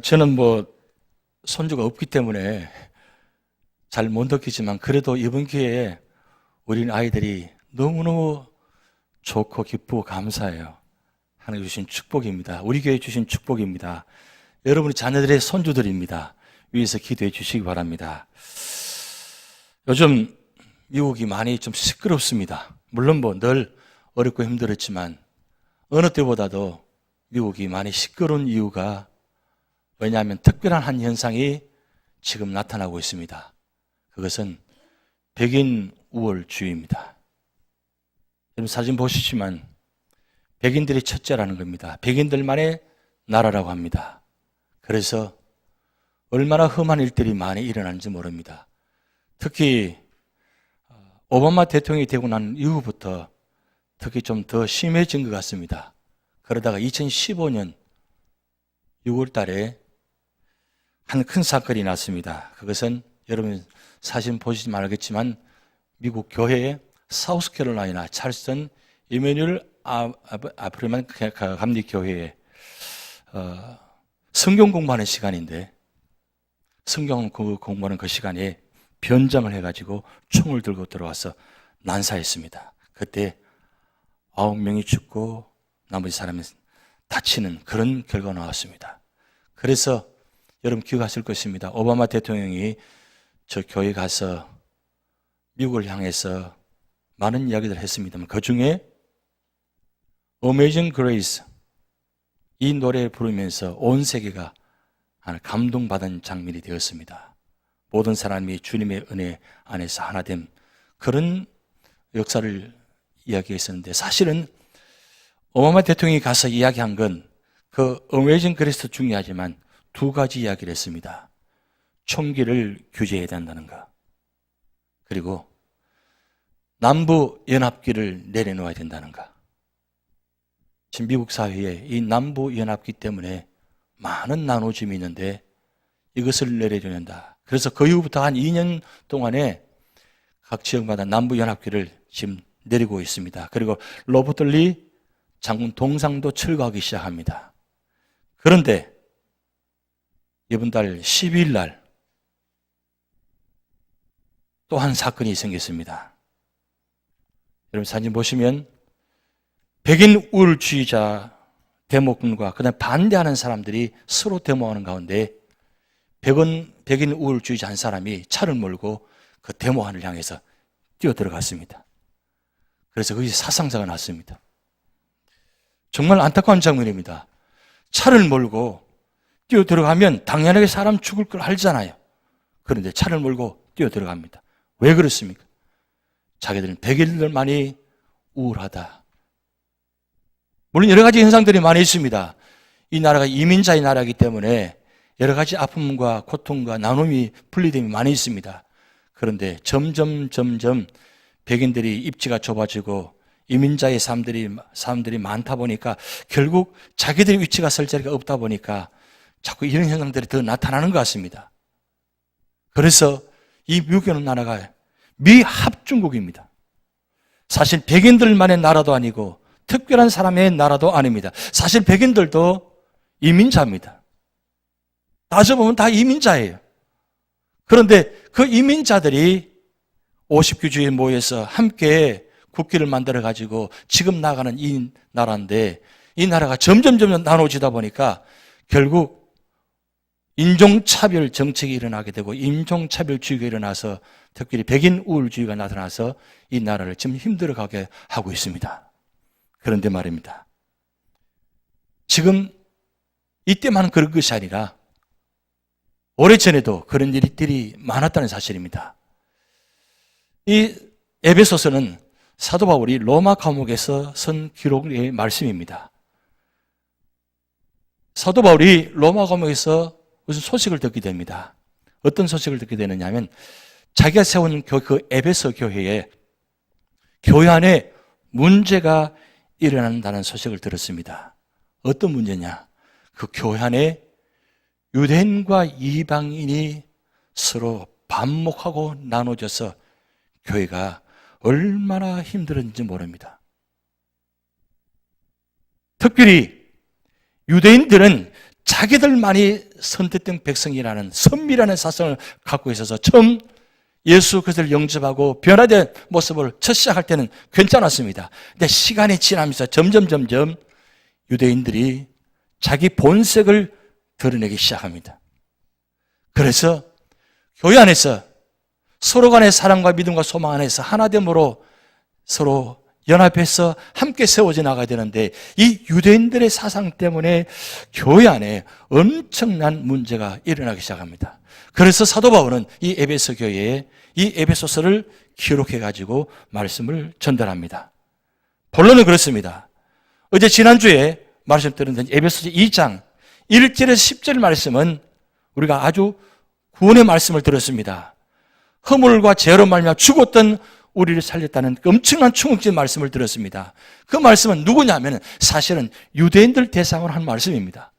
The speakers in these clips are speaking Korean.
저는 손주가 없기 때문에 잘 못 느끼지만 그래도 이번 기회에 우리 아이들이 너무너무 좋고 기쁘고 감사해요. 하나님 주신 축복입니다. 우리 교회 주신 축복입니다. 여러분의 자녀들의 손주들입니다. 위에서 기도해 주시기 바랍니다. 요즘 미국이 많이 좀 시끄럽습니다. 물론 늘 어렵고 힘들었지만 어느 때보다도 미국이 많이 시끄러운 이유가 왜냐하면 특별한 한 현상이 지금 나타나고 있습니다. 그것은 백인 우월주의입니다. 여러분 사진 보시지만 백인들이 첫째라는 겁니다. 백인들만의 나라라고 합니다. 그래서 얼마나 험한 일들이 많이 일어나는지 모릅니다. 특히 오바마 대통령이 되고 난 이후부터 특히 좀 더 심해진 것 같습니다. 그러다가 2015년 6월 달에 한 큰 사건이 났습니다. 그것은 여러분 사진 보시지 말겠지만 미국 교회의 사우스캐롤라이나 찰스턴 이메뉴얼 아프리만 감리 교회에 성경 공부하는 시간인데 성경 공부하는 그 시간에 변장을 해가지고 총을 들고 들어와서 난사했습니다. 그때 9명이 죽고 나머지 사람이 다치는 그런 결과가 나왔습니다. 그래서 여러분 기억하실 것입니다. 오바마 대통령이 저 교회 가서 미국을 향해서 많은 이야기들을 했습니다만 그 중에 Amazing Grace 이 노래 부르면서 온 세계가 감동받은 장면이 되었습니다. 모든 사람이 주님의 은혜 안에서 하나됨 그런 역사를 이야기했었는데 사실은 오바마 대통령이 가서 이야기한 건 그 Amazing Grace도 중요하지만 두 가지 이야기를 했습니다. 총기를 규제해야 된다는 것 그리고 남부 연합기를 내려놓아야 된다는 것. 지금 미국 사회에 이 남부 연합기 때문에 많은 나눠짐이 있는데 이것을 내려줘야 된다. 그래서 그 이후부터 한 2년 동안에 각 지역마다 남부 연합기를 지금 내리고 있습니다. 그리고 로버트 리 장군 동상도 철거하기 시작합니다. 그런데 이번 달 12일 날 또 한 사건이 생겼습니다. 여러분 사진 보시면 백인 우월주의자 데모군과 그다음에 반대하는 사람들이 서로 데모하는 가운데 백인 우월주의자 한 사람이 차를 몰고 그 데모한을 향해서 뛰어들어갔습니다. 그래서 거기서 사상자가 났습니다. 정말 안타까운 장면입니다. 차를 몰고 뛰어들어가면 당연하게 사람 죽을 걸 알잖아요. 그런데 차를 몰고 뛰어들어갑니다. 왜 그렇습니까? 자기들은 백인들만이 우월하다. 물론 여러 가지 현상들이 많이 있습니다. 이 나라가 이민자의 나라이기 때문에 여러 가지 아픔과 고통과 나눔이 분리됨이 많이 있습니다. 그런데 점점 백인들이 입지가 좁아지고 이민자의 사람들이 많다 보니까 결국 자기들의 위치가 설 자리가 없다 보니까 자꾸 이런 현상들이 더 나타나는 것 같습니다. 그래서 이 미국이라는 나라가 미합중국입니다. 사실 백인들만의 나라도 아니고 특별한 사람의 나라도 아닙니다. 사실 백인들도 이민자입니다. 따져보면 다 이민자예요. 그런데 그 이민자들이 50교주에 모여서 함께 국기를 만들어가지고 지금 나가는 이 나라인데 이 나라가 점점 나눠지다 보니까 결국 인종차별 정책이 일어나게 되고 인종차별주의가 일어나서 특별히 백인 우월주의가 나타나서 이 나라를 지금 힘들어가게 하고 있습니다. 그런데 말입니다. 지금 이때만 그런 것이 아니라 오래전에도 그런 일들이 많았다는 사실입니다. 이 에베소서는 사도 바울이 로마 감옥에서 쓴 기록의 말씀입니다. 사도 바울이 로마 감옥에서 무슨 소식을 듣게 됩니다. 어떤 소식을 듣게 되느냐 하면 자기가 세운 그 에베소 교회에 교회 안에 문제가 일어난다는 소식을 들었습니다. 어떤 문제냐? 그 교회 안에 유대인과 이방인이 서로 반목하고 나눠져서 교회가 얼마나 힘들었는지 모릅니다. 특별히 유대인들은 자기들만이 선택된 백성이라는 선미라는 사상을 갖고 있어서 처음 예수 그리스도를 영접하고 변화된 모습을 첫 시작할 때는 괜찮았습니다. 근데 시간이 지나면서 점점 유대인들이 자기 본색을 드러내기 시작합니다. 그래서 교회 안에서 서로 간의 사랑과 믿음과 소망 안에서 하나됨으로 서로 연합해서 함께 세워져 나가야 되는데 이 유대인들의 사상 때문에 교회 안에 엄청난 문제가 일어나기 시작합니다. 그래서 사도 바울은 이 에베소 교회에 이 에베소서를 기록해가지고 말씀을 전달합니다. 본론은 그렇습니다. 어제 지난주에 말씀드렸던 에베소서 2장 1절에서 10절 말씀은 우리가 아주 구원의 말씀을 들었습니다. 허물과 죄로 말미암아 죽었던 우리를 살렸다는 엄청난 충격적인 말씀을 들었습니다. 그 말씀은 누구냐면 사실은 유대인들 대상으로 한 말씀입니다.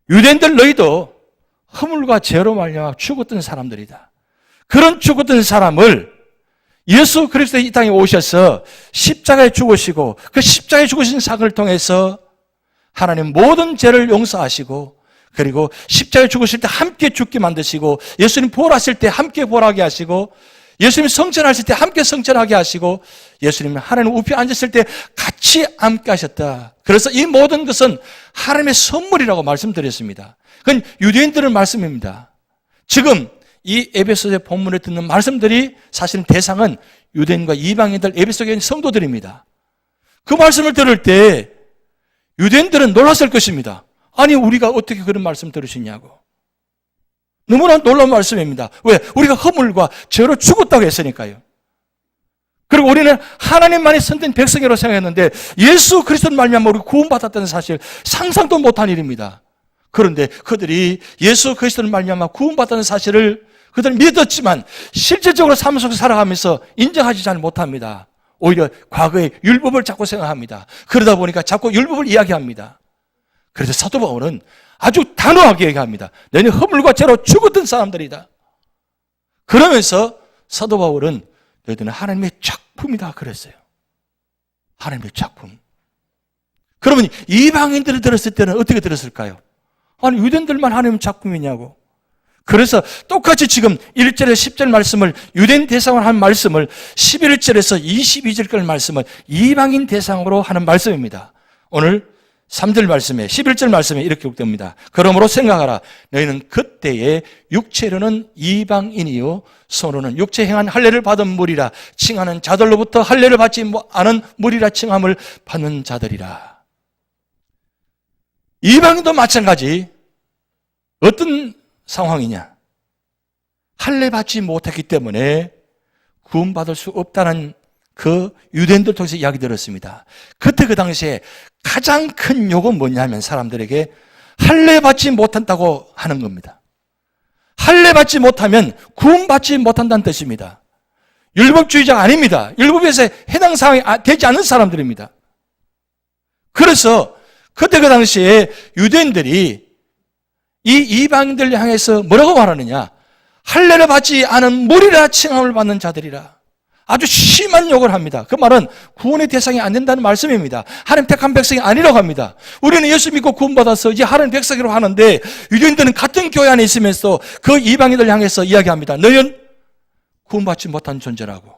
유대인들 너희도 허물과 죄로 말미암아 죽었던 사람들이다. 그런 죽었던 사람을 예수 그리스도 이 땅에 오셔서 십자가에 죽으시고 그 십자가에 죽으신 사건을 통해서 하나님 모든 죄를 용서하시고 그리고 십자가에 죽으실 때 함께 죽게 만드시고 예수님 부활하실 때 함께 부활하게 하시고 예수님 성천하실 때 함께 성천하게 하시고 예수님 하나님 우편에 앉으실 때 같이 함께 하셨다. 그래서 이 모든 것은 하나님의 선물이라고 말씀드렸습니다. 그건 유대인들의 말씀입니다. 지금 이 에베소서의 본문에 듣는 말씀들이 사실은 대상은 유대인과 이방인들 에베소에 있는 성도들입니다. 그 말씀을 들을 때 유대인들은 놀랐을 것입니다. 아니 우리가 어떻게 그런 말씀 들으시냐고. 너무나 놀라운 말씀입니다. 왜? 우리가 허물과 죄로 죽었다고 했으니까요. 그리고 우리는 하나님만이 선택된 백성이라고 생각했는데 예수 그리스도를 말미암아 우리가 구원받았다는 사실 상상도 못한 일입니다. 그런데 그들이 예수 그리스도를 말미암아 구원받았다는 사실을 그들은 믿었지만 실질적으로 삶 속에 살아가면서 인정하지 잘 못합니다. 오히려 과거의 율법을 자꾸 생각합니다. 그러다 보니까 자꾸 율법을 이야기합니다. 그래서 사도 바울은 아주 단호하게 얘기합니다. 너희는 허물과 죄로 죽었던 사람들이다. 그러면서 사도 바울은 너희들은 하나님의 작품이다 그랬어요. 하나님의 작품. 그러면 이방인들을 들었을 때는 어떻게 들었을까요? 아니 유대인들만 하나님의 작품이냐고. 그래서 똑같이 지금 1절에서 10절 말씀을 유대인 대상으로 한 말씀을 11절에서 22절까지 말씀을 이방인 대상으로 하는 말씀입니다. 오늘 3절 말씀에 11절 말씀에 이렇게 기록됩니다. 그러므로 생각하라. 너희는 그때의 육체로는 이방인이요 손으로는 육체 행한 할례를 받은 무리라 칭하는 자들로부터 할례를 받지 않은 무리라 칭함을 받는 자들이라. 이방인도 마찬가지. 어떤 상황이냐? 할례 받지 못했기 때문에 구원받을 수 없다는 그 유대인들 통해서 이야기 들었습니다. 그때 그 당시에 가장 큰 욕은 뭐냐면 사람들에게 할례 받지 못한다고 하는 겁니다. 할례 받지 못하면 구원받지 못한다는 뜻입니다. 율법주의자가 아닙니다. 율법에서 해당 사항이 되지 않는 사람들입니다. 그래서 그때 그 당시에 유대인들이 이 이방인들 향해서 뭐라고 말하느냐? 할례를 받지 않은 무리라 칭함을 받는 자들이라. 아주 심한 욕을 합니다. 그 말은 구원의 대상이 안 된다는 말씀입니다. 하나님 택한 백성이 아니라고 합니다. 우리는 예수 믿고 구원받아서 이제 하나님 백성이라고 하는데 유대인들은 같은 교회 안에 있으면서 그 이방인들 향해서 이야기합니다. 너희는 구원받지 못한 존재라고.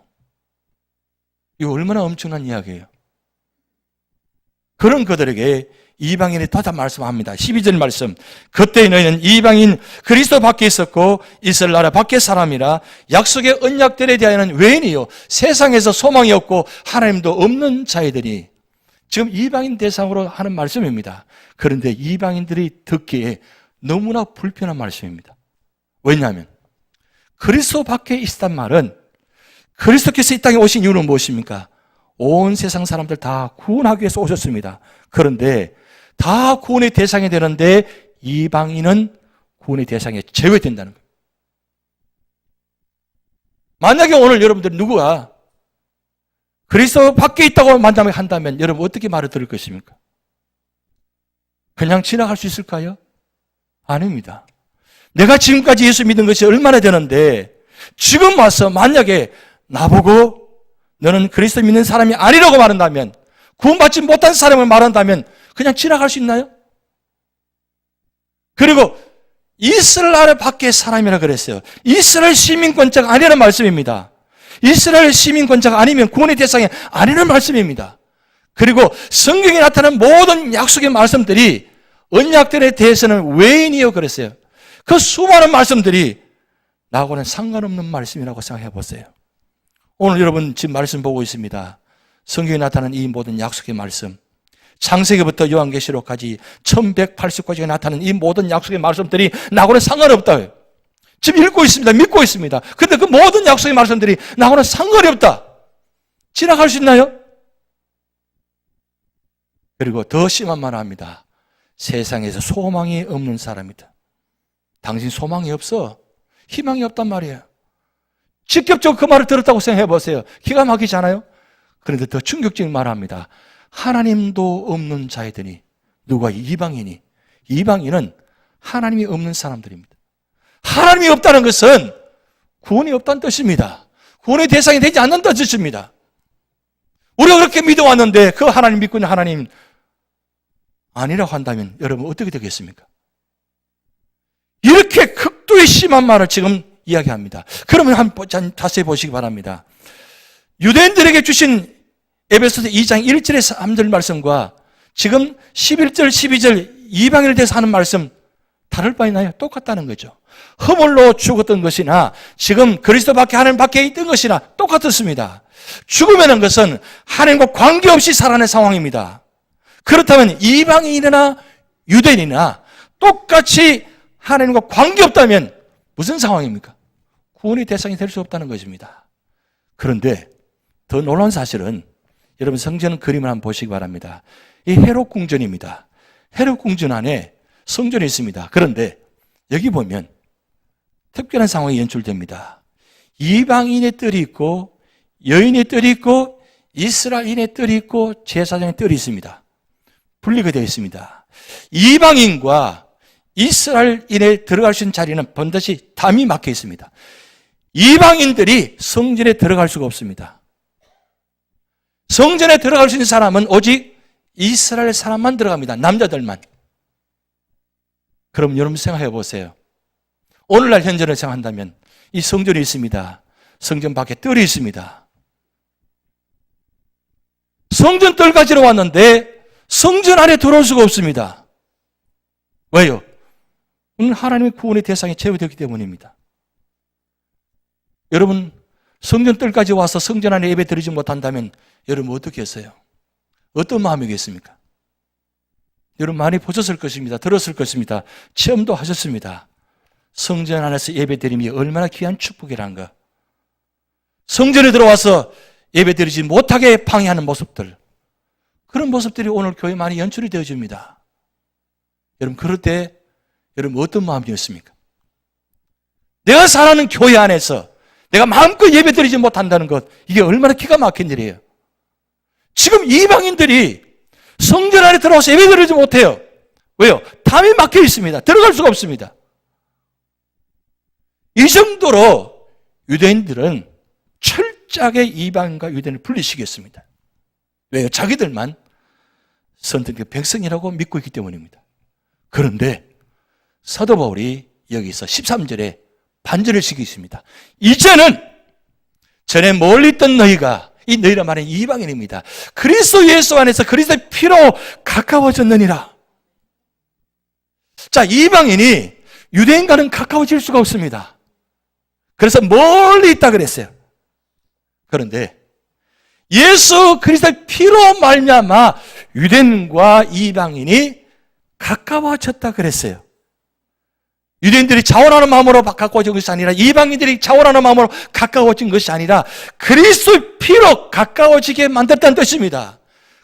이거 얼마나 엄청난 이야기예요. 그런 그들에게 이방인이 더 말씀합니다. 12절 말씀. 그때 너희는 이방인 그리스도 밖에 있었고 이스라엘 나라 밖의 사람이라 약속의 언약들에 대하여는 외인이요 세상에서 소망이 없고 하나님도 없는 자이더니. 지금 이방인 대상으로 하는 말씀입니다. 그런데 이방인들이 듣기에 너무나 불편한 말씀입니다. 왜냐하면 그리스도 밖에 있었단 말은 그리스도께서 이 땅에 오신 이유는 무엇입니까? 온 세상 사람들 다 구원하기 위해서 오셨습니다. 그런데 다 구원의 대상이 되는데 이방인은 구원의 대상에 제외된다는 거예요. 만약에 오늘 여러분들 누구가 그리스도 밖에 있다고 한다면 여러분 어떻게 말을 들을 것입니까? 그냥 지나갈 수 있을까요? 아닙니다. 내가 지금까지 예수 믿은 것이 얼마나 되는데 지금 와서 만약에 나보고 너는 그리스도 믿는 사람이 아니라고 말한다면 구원받지 못한 사람을 말한다면 그냥 지나갈 수 있나요? 그리고 이스라엘 밖의 사람이라 그랬어요. 이스라엘 시민권자가 아니라는 말씀입니다. 이스라엘 시민권자가 아니면 구원의 대상이 아니라는 말씀입니다. 그리고 성경에 나타나는 모든 약속의 말씀들이 언약들에 대해서는 외인이요 그랬어요. 그 수많은 말씀들이 나하고는 상관없는 말씀이라고 생각해 보세요. 오늘 여러분 지금 말씀 보고 있습니다. 성경에 나타나는 이 모든 약속의 말씀, 창세기부터 요한계시록까지 1180가지가 나타나는 이 모든 약속의 말씀들이 나하고는 상관없다. 지금 읽고 있습니다. 믿고 있습니다. 그런데 그 모든 약속의 말씀들이 나하고는 상관이 없다. 지나갈 수 있나요? 그리고 더 심한 말을 합니다. 세상에서 소망이 없는 사람이다. 당신 소망이 없어. 희망이 없단 말이에요. 직접적으로 그 말을 들었다고 생각해 보세요. 기가 막히지 않아요? 그런데 더 충격적인 말을 합니다. 하나님도 없는 자이더니 누가 이방인이? 이방인은 하나님이 없는 사람들입니다. 하나님이 없다는 것은 구원이 없다는 뜻입니다. 구원의 대상이 되지 않는다는 뜻입니다. 우리가 그렇게 믿어왔는데 그 하나님 믿고 있는 하나님 아니라고 한다면 여러분 어떻게 되겠습니까? 이렇게 극도의 심한 말을 지금 이야기합니다. 그러면 한번 자세히 보시기 바랍니다. 유대인들에게 주신 에베소서 2장 1절에서 3절 말씀과 지금 11절, 12절 이방인에 대해서 하는 말씀 다를 바 있나요? 똑같다는 거죠. 허물로 죽었던 것이나 지금 그리스도 밖에 하나님 밖에 있던 것이나 똑같았습니다. 죽음이라는 것은 하나님과 관계없이 살아낸 상황입니다. 그렇다면 이방인이나 유대인이나 똑같이 하나님과 관계없다면 무슨 상황입니까? 구원의 대상이 될 수 없다는 것입니다. 그런데 더 놀라운 사실은 여러분 성전 그림을 한번 보시기 바랍니다. 이 헤롯 궁전입니다. 헤롯 궁전 안에 성전이 있습니다. 그런데 여기 보면 특별한 상황이 연출됩니다. 이방인의 뜰이 있고 여인의 뜰이 있고 이스라엘인의 뜰이 있고 제사장의 뜰이 있습니다. 분리가 되어 있습니다. 이방인과 이스라엘인에 들어갈 수 있는 자리는 번듯이 담이 막혀 있습니다. 이방인들이 성전에 들어갈 수가 없습니다. 성전에 들어갈 수 있는 사람은 오직 이스라엘 사람만 들어갑니다. 남자들만. 그럼 여러분 생각해 보세요. 오늘날 현재를 생각한다면 이 성전이 있습니다. 성전 밖에 뜰이 있습니다. 성전 뜰까지로 왔는데 성전 안에 들어올 수가 없습니다. 왜요? 하나님의 구원의 대상이 제외되기 때문입니다. 여러분 성전 뜰까지 와서 성전 안에 예배 드리지 못한다면 여러분 어떻게 했어요? 어떤 마음이겠습니까? 여러분 많이 보셨을 것입니다. 들었을 것입니다. 체험도 하셨습니다. 성전 안에서 예배 드림이 얼마나 귀한 축복이란가. 성전에 들어와서 예배 드리지 못하게 방해하는 모습들, 그런 모습들이 오늘 교회에 많이 연출이 되어집니다. 여러분 그럴 때 여러분 어떤 마음이었습니까? 내가 살아가는 교회 안에서 내가 마음껏 예배 드리지 못한다는 것, 이게 얼마나 기가 막힌 일이에요. 지금 이방인들이 성전 안에 들어와서 예배 드리지 못해요. 왜요? 담이 막혀 있습니다. 들어갈 수가 없습니다. 이 정도로 유대인들은 철저하게 이방인과 유대인을 분리시켰습니다. 왜요? 자기들만 선택된 백성이라고 믿고 있기 때문입니다. 그런데 사도 바울이 여기서 13절에 반절을 시키십니다. 이제는 전에 멀리 있던 너희가, 이 너희라 말하는 이방인입니다. 그리스도 예수 안에서 그리스도의 피로 가까워졌느니라. 자, 이방인이 유대인과는 가까워질 수가 없습니다. 그래서 멀리 있다 그랬어요. 그런데 예수 그리스도의 피로 말미암아 유대인과 이방인이 가까워졌다 그랬어요. 유대인들이 자원하는 마음으로 가까워진 것이 아니라, 이방인들이 자원하는 마음으로 가까워진 것이 아니라 그리스도의 피로 가까워지게 만들었다는 뜻입니다.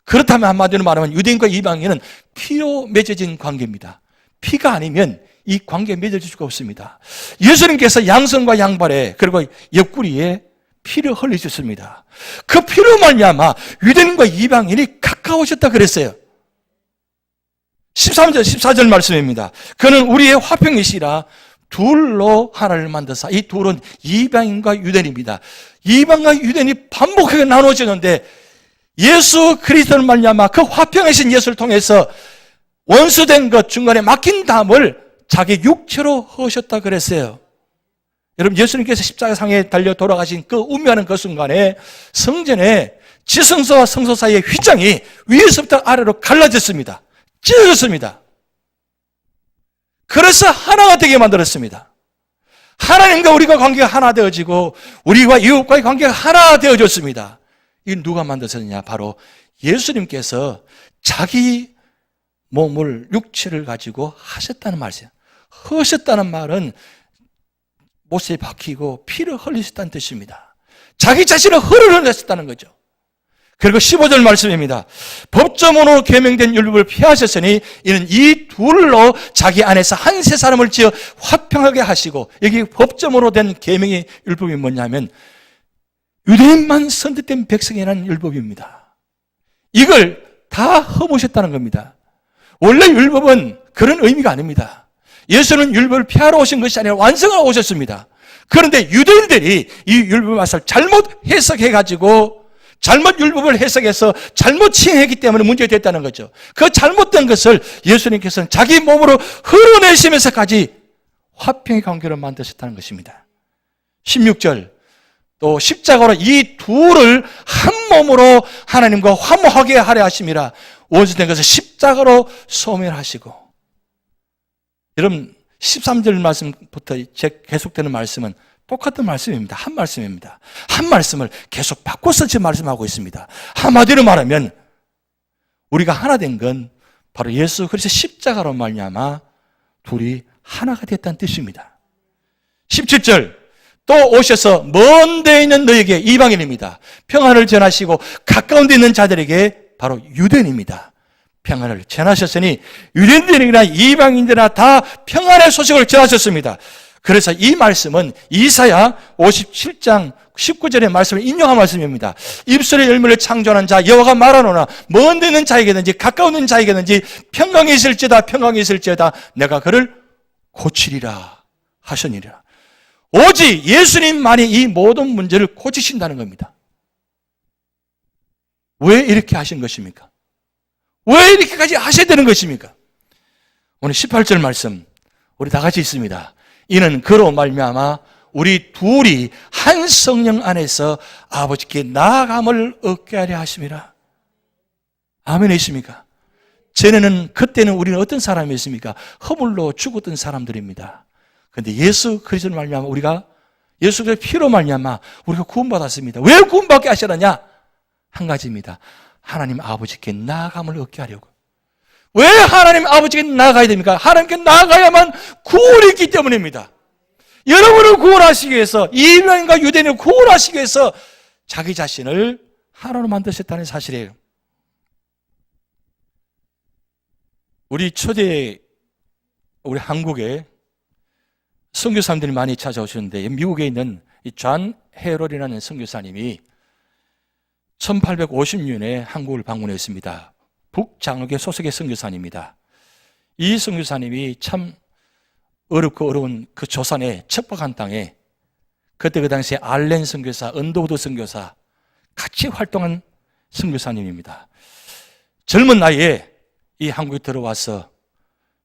그렇다면 한마디로 말하면 유대인과 이방인은 피로 맺어진 관계입니다. 피가 아니면 이 관계에 맺어질 수가 없습니다. 예수님께서 양손과 양발에 그리고 옆구리에 피를 흘리셨습니다. 그 피로 말미암아 유대인과 이방인이 가까워졌다 그랬어요. 13절, 14절 말씀입니다. 그는 우리의 화평이시라 둘로 하나를 만드사. 이 둘은 이방인과 유대인입니다. 이방과 유대인이 반복하게 나눠지는데 예수 그리스도를 말미암아 그 화평이신 예수를 통해서 원수된 것 중간에 막힌 담을 자기 육체로 하셨다 그랬어요. 여러분, 예수님께서 십자가상에 달려 돌아가신 그 운명하는 그 순간에 성전에 지성소와 성소 사이의 휘장이 위에서부터 아래로 갈라졌습니다. 찢어졌습니다. 그래서 하나가 되게 만들었습니다. 하나님과 우리가 관계가 하나 되어지고 우리와 이웃과의 관계가 하나 되어졌습니다. 이건 누가 만드셨느냐? 바로 예수님께서 자기 몸을, 육체를 가지고 하셨다는 말이에요. 하셨다는 말은 못에 박히고 피를 흘리셨다는 뜻입니다. 자기 자신을 흘러내셨다는 거죠. 그리고 15절 말씀입니다. 법조문으로 계명된 율법을 피하셨으니 이는 이 둘로 자기 안에서 한 세 사람을 지어 화평하게 하시고, 여기 법조문으로 된 계명의 율법이 뭐냐면 유대인만 선택된 백성이라는 율법입니다. 이걸 다 허무셨다는 겁니다. 원래 율법은 그런 의미가 아닙니다. 예수는 율법을 피하러 오신 것이 아니라 완성하러 오셨습니다. 그런데 유대인들이 이 율법 말씀을 잘못 해석해가지고 잘못 율법을 해석해서 잘못 시행했기 때문에 문제가 됐다는 거죠. 그 잘못된 것을 예수님께서는 자기 몸으로 흘러내시면서까지 화평의 관계로 만드셨다는 것입니다. 16절, 또 십자가로 이 둘을 한 몸으로 하나님과 화목하게 하려 하심이라. 원수된 것을 십자가로 소멸하시고. 여러분, 13절 말씀부터 계속되는 말씀은 똑같은 말씀입니다. 한 말씀입니다. 한 말씀을 계속 바꿔서 지금 말씀하고 있습니다. 한마디로 말하면 우리가 하나 된 건 바로 예수 그리스도 십자가로 말미암아 둘이 하나가 됐다는 뜻입니다. 17절, 또 오셔서 먼 데 있는 너에게, 이방인입니다, 평안을 전하시고 가까운 데 있는 자들에게, 바로 유대인입니다, 평안을 전하셨으니 유대인들이나 이방인들이나 다 평안의 소식을 전하셨습니다. 그래서 이 말씀은 이사야 57장 19절의 말씀을 인용한 말씀입니다. 입술의 열매를 창조하는 자 여호와가 말하노라. 먼 데 있는 자에게든지 가까운 있는 자에게든지 평강이 있을지어다, 평강이 있을지어다 내가 그를 고치리라 하셨느니라. 오직 예수님만이 이 모든 문제를 고치신다는 겁니다. 왜 이렇게 하신 것입니까? 왜 이렇게까지 하셔야 되는 것입니까? 오늘 18절 말씀 우리 다 같이 있습니다. 이는 그로 말미암아 우리 둘이 한 성령 안에서 아버지께 나아감을 얻게 하려 하심이라. 아멘이십니까? 전에는, 그때는 우리는 어떤 사람이었습니까? 허물로 죽었던 사람들입니다. 그런데 예수 그리스도를 말미암아 우리가, 예수 그리스도의 피로 말미암아 우리가 구원받았습니다. 왜 구원받게 하시느냐? 한 가지입니다. 하나님 아버지께 나아감을 얻게 하려고. 왜 하나님 아버지께 나아가야 됩니까? 하나님께 나아가야만 구원이 있기 때문입니다. 여러분을 구원하시기 위해서, 이방인과 유대인을 구원하시기 위해서 자기 자신을 하나로 만드셨다는 사실이에요. 우리 한국에 선교사님들이 많이 찾아오시는데, 미국에 있는 이 존 헤럴이라는 선교사님이 1850년에 한국을 방문했습니다. 북장로교 소속의 선교사님입니다. 이 선교사님이 참 어렵고 어려운 그 조선의 척박한 땅에, 그때 그 당시에 알렌 선교사, 언더우드 선교사 같이 활동한 선교사님입니다. 젊은 나이에 이 한국에 들어와서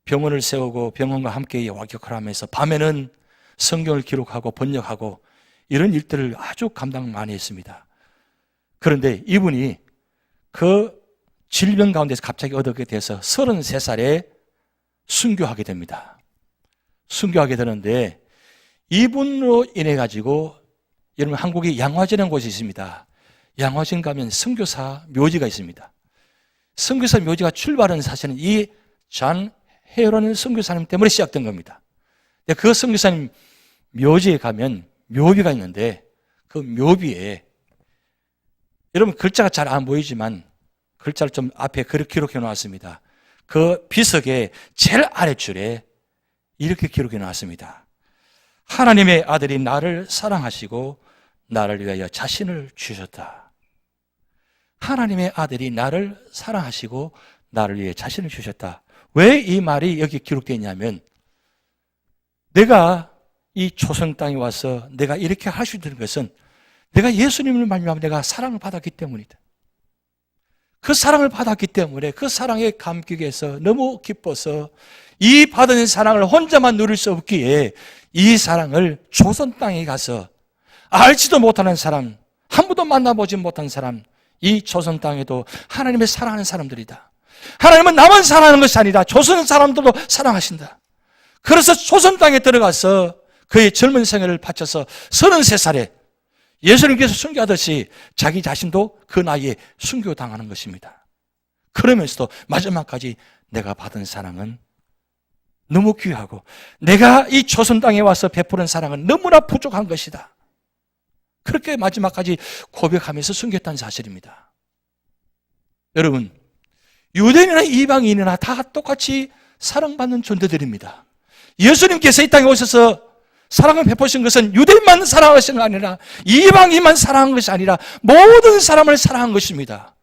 병원을 세우고 병원과 함께 와격을 하면서 밤에는 성경을 기록하고 번역하고 이런 일들을 아주 감당 많이 했습니다. 그런데 이분이 그 질병 가운데서 갑자기 얻게 돼서 33살에 순교하게 됩니다. 순교하게 되는데, 이분으로 인해 가지고, 여러분 한국에 양화진이라는 곳이 있습니다. 양화진 가면 선교사 묘지가 있습니다. 선교사 묘지가 출발은 사실은 이 존 헤럴라는 선교사님 때문에 시작된 겁니다. 그 선교사님 묘지에 가면 묘비가 있는데, 그 묘비에 여러분 글자가 잘 안 보이지만 글자를 좀 앞에 그렇게 기록해 놓았습니다. 그 비석의 제일 아랫줄에 이렇게 기록해 놓았습니다. 하나님의 아들이 나를 사랑하시고 나를 위하여 자신을 주셨다. 하나님의 아들이 나를 사랑하시고 나를 위해 자신을 주셨다. 왜 이 말이 여기 기록되어 있냐면, 내가 이 조선 땅에 와서 내가 이렇게 할 수 있는 것은 내가 예수님을 말미암아 내가 사랑을 받았기 때문이다. 그 사랑을 받았기 때문에 그 사랑에 감격해서 너무 기뻐서 이 받은 사랑을 혼자만 누릴 수 없기에 이 사랑을 조선 땅에 가서 알지도 못하는 사람, 한 번도 만나보지 못한 사람, 이 조선 땅에도 하나님을 사랑하는 사람들이다. 하나님은 나만 사랑하는 것이 아니라 조선 사람들도 사랑하신다. 그래서 조선 땅에 들어가서 그의 젊은 생애를 바쳐서 33살에 예수님께서 순교하듯이 자기 자신도 그 나이에 순교당하는 것입니다. 그러면서도 마지막까지 내가 받은 사랑은 너무 귀하고 내가 이 조선 땅에 와서 베푸는 사랑은 너무나 부족한 것이다. 그렇게 마지막까지 고백하면서 순교했다는 사실입니다. 여러분, 유대인이나 이방인이나 다 똑같이 사랑받는 존재들입니다. 예수님께서 이 땅에 오셔서 사랑을 베푸신 것은 유대인만 사랑하신 것이 아니라 이방인만 사랑한 것이 아니라 모든 사람을 사랑한 것입니다.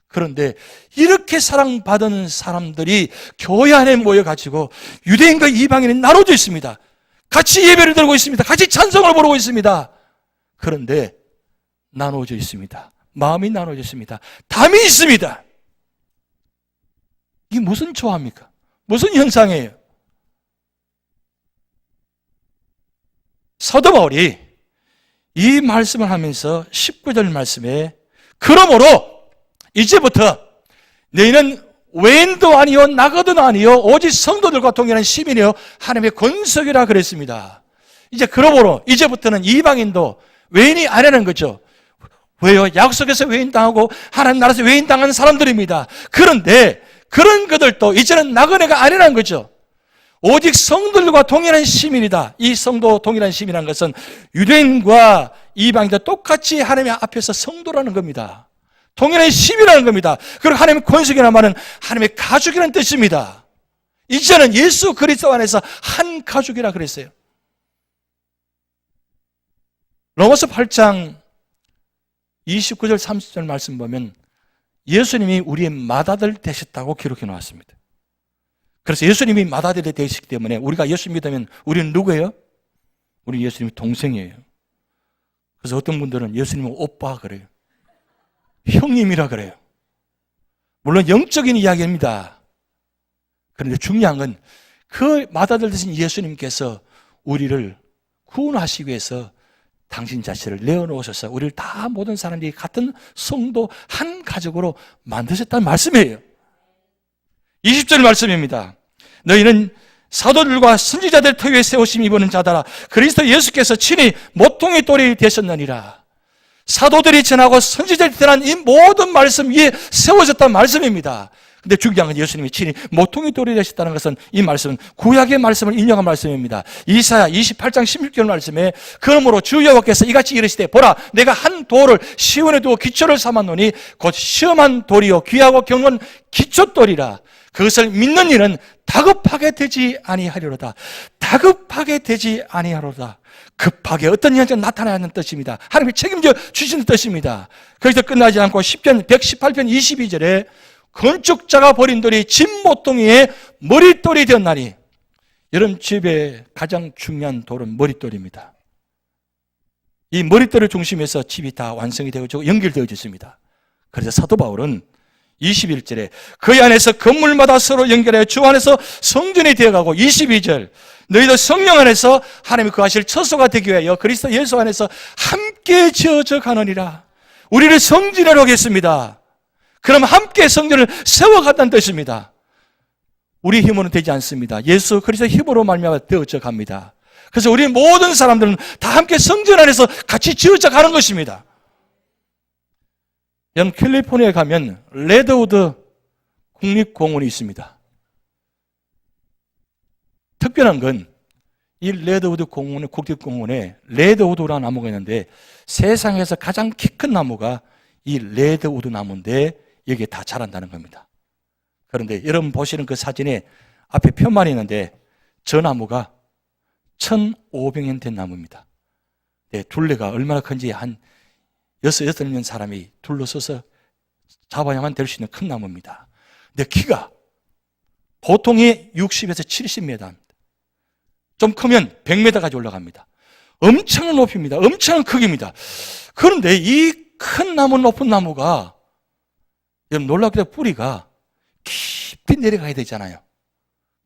그런데 이렇게 사랑받은 사람들이 교회 안에 모여가지고 유대인과 이방인이 나눠져 있습니다. 같이 예배를 드리고 있습니다. 같이 찬송을 부르고 있습니다. 그런데 나눠져 있습니다. 마음이 나눠져 있습니다. 담이 있습니다. 이게 무슨 조합입니까? 무슨 현상이에요? 사도 바울이 이 말씀을 하면서 19절 말씀에 그러므로 이제부터 너희는 외인도 아니요 나거든 아니요 오직 성도들과 동일한 시민이요 하나님의 권속이라 그랬습니다. 이제 그러므로 이제부터는 이방인도 외인이 아니라는 거죠. 왜요? 약속에서 외인당하고 하나님 나라에서 외인당한 사람들입니다. 그런데 그런 그들도 이제는 나그네가 아니라는 거죠. 오직 성도들과 동일한 시민이다. 이 성도 동일한 시민이라는 것은 유대인과 이방인도 똑같이 하나님 앞에서 성도라는 겁니다. 동일한 시민이라는 겁니다. 그리고 하나님의 권속이라는 말은 하나님의 가족이라는 뜻입니다. 이제는 예수 그리스도 안에서 한 가족이라 그랬어요. 로마서 8장 29절 30절 말씀 보면 예수님이 우리의 맏아들 되셨다고 기록해 놓았습니다. 그래서 예수님이 맏아들이 되시기 때문에 우리가 예수 믿으면 우리는 누구예요? 우리 예수님이 동생이에요. 그래서 어떤 분들은 예수님은 오빠 그래요. 형님이라 그래요. 물론 영적인 이야기입니다. 그런데 중요한 건 그 맏아들 되신 예수님께서 우리를 구원하시기 위해서 당신 자신을 내어놓으셔서 우리를 다 모든 사람들이 같은 성도 한 가족으로 만드셨다는 말씀이에요. 20절 말씀입니다. 너희는 사도들과 선지자들 터위에 세우심 입은 자다라. 그리스도 예수께서 친히 모퉁이 돌이 되셨느니라. 사도들이 전하고 선지자들이 전한 이 모든 말씀 위에 세워졌다는 말씀입니다. 근데 중요한 건 예수님이 친히 모퉁이 돌이 되셨다는 것은 이 말씀은 구약의 말씀을 인용한 말씀입니다. 이사야 28장 16절 말씀에 그러므로 주 여호와께서 이같이 이르시되 보라 내가 한 돌을 시온에 두어 기초를 삼았노니 곧 시험한 돌이요 귀하고 경건 기초돌이라. 그것을 믿는 이는 다급하게 되지 아니하리로다. 다급하게 되지 아니하리로다. 급하게 어떤 현상이 나타나는 뜻입니다. 하나님이 책임져 주시는 뜻입니다. 거기서 끝나지 않고 118편 22절에 건축자가 버린 돌이 집 모퉁이의 머릿돌이 되었나니. 여러분 집의 가장 중요한 돌은 머릿돌입니다. 이 머릿돌을 중심해서 집이 다 완성이 되고 연결되어 있습니다. 그래서 사도 바울은 21절에 그 안에서 건물마다 서로 연결해 주 안에서 성전이 되어가고 22절 너희도 성령 안에서 하나님이 거하실 처소가 되기 위하여 그리스도 예수 안에서 함께 지어져 가느니라. 우리를 성전으로 하겠습니다. 그럼 함께 성전을 세워간다는 뜻입니다. 우리 힘으로는 되지 않습니다. 예수 그리스도의 힘으로 말미암아 되어져 갑니다. 그래서 우리 모든 사람들은 다 함께 성전 안에서 같이 지어져 가는 것입니다. 캘리포니아에 가면 레드우드 국립공원이 있습니다. 특별한 건 이 레드우드 공원, 국립공원에 레드우드라는 나무가 있는데 세상에서 가장 키 큰 나무가 이 레드우드 나무인데 여기에 다 자란다는 겁니다. 그런데 여러분 보시는 그 사진에 앞에 표만 있는데 저 나무가 1,500년 된 나무입니다. 네, 둘레가 얼마나 큰지 한 6명 사람이 둘러서서 잡아야만 될 수 있는 큰 나무입니다. 근데 키가 보통이 60에서 70m입니다. 좀 크면 100m까지 올라갑니다. 엄청난 높이입니다. 엄청난 크기입니다. 그런데 이 큰 나무, 높은 나무가 여러분 놀랍게도 뿌리가 깊이 내려가야 되잖아요.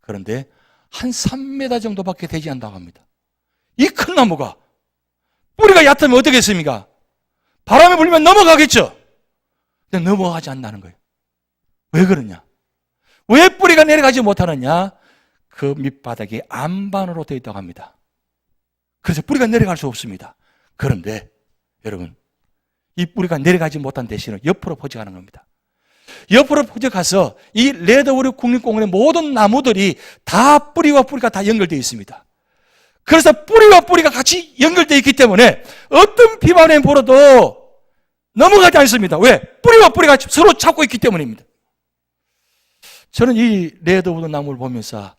그런데 한 3m 정도밖에 되지 않는다고 합니다. 이 큰 나무가 뿌리가 얕으면 어떻겠습니까? 바람이 불면 넘어가겠죠. 근데 넘어가지 않는다는 거예요. 왜 그러냐? 왜 뿌리가 내려가지 못하느냐? 그 밑바닥이 안반으로 되어 있다고 합니다. 그래서 뿌리가 내려갈 수 없습니다. 그런데 여러분, 이 뿌리가 내려가지 못한 대신에 옆으로 퍼져가는 겁니다. 옆으로 퍼져가서 이 레드우드 국립공원의 모든 나무들이 다 뿌리와 뿌리가 다 연결되어 있습니다. 그래서 뿌리와 뿌리가 같이 연결되어 있기 때문에 어떤 비바람이 불어도 넘어가지 않습니다. 왜? 뿌리와 뿌리가 서로 잡고 있기 때문입니다. 저는 이 레드우드 나무를 보면서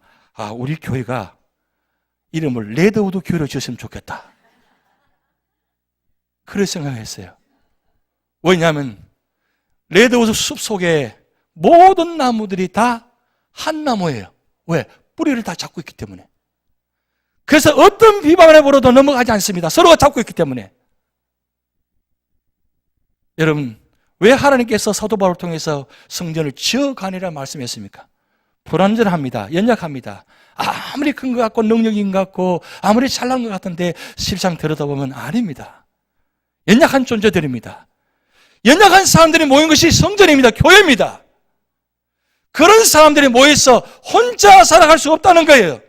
우리 교회가 이름을 레드우드 교회로 지었으면 좋겠다. 그런 생각했어요. 왜냐하면 레드우드 숲 속에 모든 나무들이 다 한 나무예요. 왜? 뿌리를 다 잡고 있기 때문에. 그래서 어떤 비바람에 불어도 넘어가지 않습니다. 서로가 잡고 있기 때문에. 여러분, 왜 하나님께서 사도 바울을 통해서 성전을 지어가니라 말씀했습니까? 불완전합니다. 연약합니다. 아무리 큰 것 같고 능력인 것 같고 아무리 잘난 것 같은데 실상 들여다보면 아닙니다. 연약한 존재들입니다. 연약한 사람들이 모인 것이 성전입니다. 교회입니다. 그런 사람들이 모여서 혼자 살아갈 수 없다는 거예요.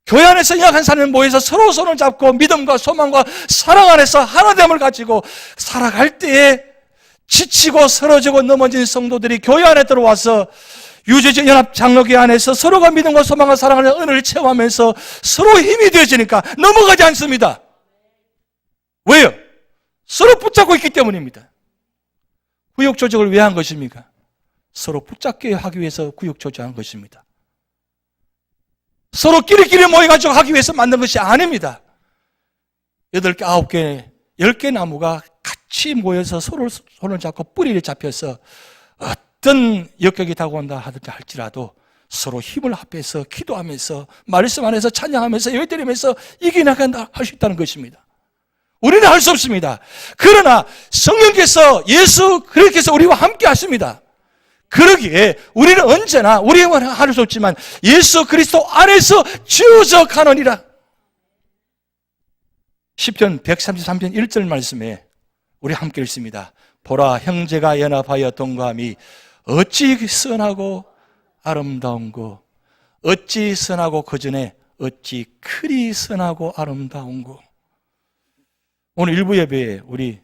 교회 안에서 연약한 사람이 모여서 서로 손을 잡고 믿음과 소망과 사랑 안에서 하나됨을 가지고 살아갈 때에 지치고 쓰러지고 넘어진 성도들이 교회 안에 들어와서 유저지 연합 장로교 안에서 서로가 믿음과 소망과 사랑을 은혜를 체험하면서 서로 힘이 되어지니까 넘어가지 않습니다. 왜요? 서로 붙잡고 있기 때문입니다. 구역 조직을 왜 한 것입니까? 서로 붙잡게 하기 위해서 구역 조직한 것입니다. 서로 끼리끼리 모여가지고 하기 위해서 만든 것이 아닙니다. 8개, 9개, 10개 나무가 같이 모여서 서로 손을 잡고 뿌리를 잡혀서 어떤 역경이 다가온다 할지라도 서로 힘을 합해서 기도하면서 말씀 안에서 찬양하면서 예배드리면서 이겨나간다 할 수 있다는 것입니다. 우리는 할 수 없습니다. 그러나 성령께서 예수 그리스도께서 우리와 함께 하십니다. 그러기에 우리는 언제나 우리만 할 수 없지만 예수 그리스도 안에서 지어져 가느니라. 시편 133편 1절 말씀에 우리 함께 읽습니다. 보라, 형제가 연합하여 동거함이 어찌 선하고 아름다운고, 어찌 선하고 그 전에 어찌 그리 선하고 아름다운고. 오늘 일부 예배에 우리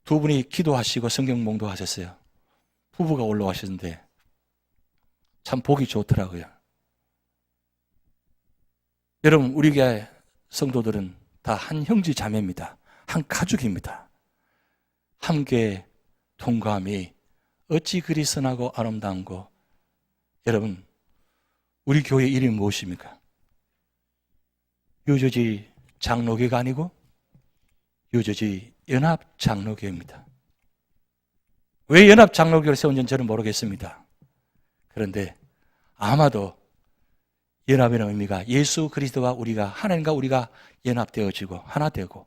두 분이 기도하시고 성경 몽도하셨어요. 부부가 올라가셨는데 참 보기 좋더라고요. 여러분, 우리 교회 성도들은 다 한 형제 자매입니다. 한 가족입니다. 함께 동감이 어찌 그리 선하고 아름다운고. 여러분, 우리 교회 이름이 무엇입니까? 유저지 장로교가 아니고 유저지 연합장로교입니다. 왜 연합장로교를 세운지는 저는 모르겠습니다. 그런데 아마도 연합이라는 의미가 예수 그리스도와 우리가, 하나님과 우리가 연합되어지고 하나 되고,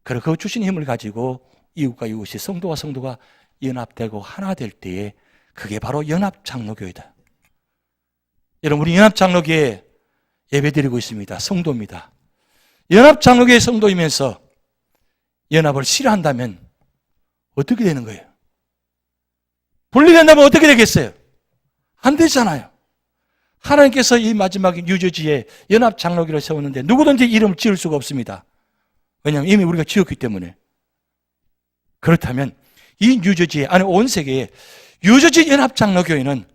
그리고 그 주신 힘을 가지고 이웃과 이웃이, 성도와 성도가 연합되고 하나 될 때에 그게 바로 연합장로교이다. 여러분, 우리 연합장로교에 예배드리고 있습니다. 성도입니다. 연합장로교의 성도이면서 연합을 싫어한다면 어떻게 되는 거예요? 분리된다면 어떻게 되겠어요? 안 되잖아요. 하나님께서 이 마지막 뉴저지에 연합장로교를 세웠는데 누구든지 이름을 지을 수가 없습니다. 왜냐하면 이미 우리가 지었기 때문에. 그렇다면 이 뉴저지에, 아니 온 세계에 뉴저지 연합장로교회는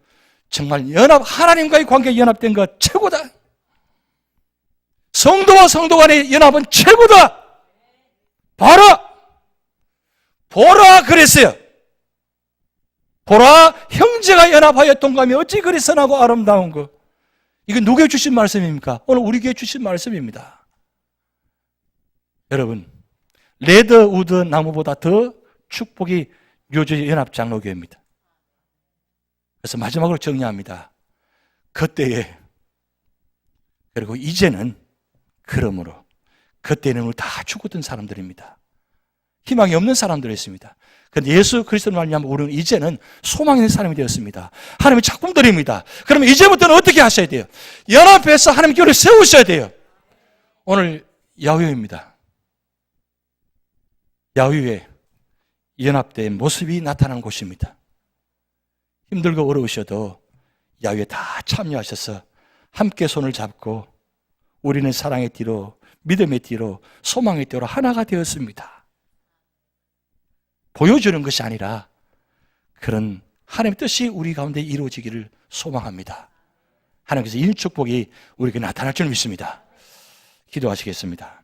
정말 하나님과의 관계에 연합된 것 최고다. 성도와 성도 간의 연합은 최고다. 보라 그랬어요. 보라, 형제가 연합하여 동감이 어찌 그리 선하고 아름다운 거. 이거 누구에게 주신 말씀입니까? 오늘 우리에게 주신 말씀입니다. 여러분, 레드우드 나무보다 더 축복이 뉴저지 연합장로교회입니다. 그래서 마지막으로 정리합니다. 그때에, 그리고 이제는, 그러므로 그때는 우리 다 죽었던 사람들입니다. 희망이 없는 사람들이 있습니다. 그런데 예수 그리스도를 말미암아 우리는 이제는 소망 있는 사람이 되었습니다. 하나님이 작품 드립니다. 그러면 이제부터는 어떻게 하셔야 돼요? 연합해서 하나님 교회를 세우셔야 돼요. 오늘 야후회입니다. 야후회 연합된 모습이 나타난 곳입니다. 힘들고 어려우셔도 야후회 다 참여하셔서 함께 손을 잡고 우리는 사랑의 띠로, 믿음의 띠로, 소망의 띠로 하나가 되었습니다. 보여주는 것이 아니라 그런 하나님의 뜻이 우리 가운데 이루어지기를 소망합니다. 하나님께서 이 축복이 우리에게 나타날 줄 믿습니다. 기도하시겠습니다.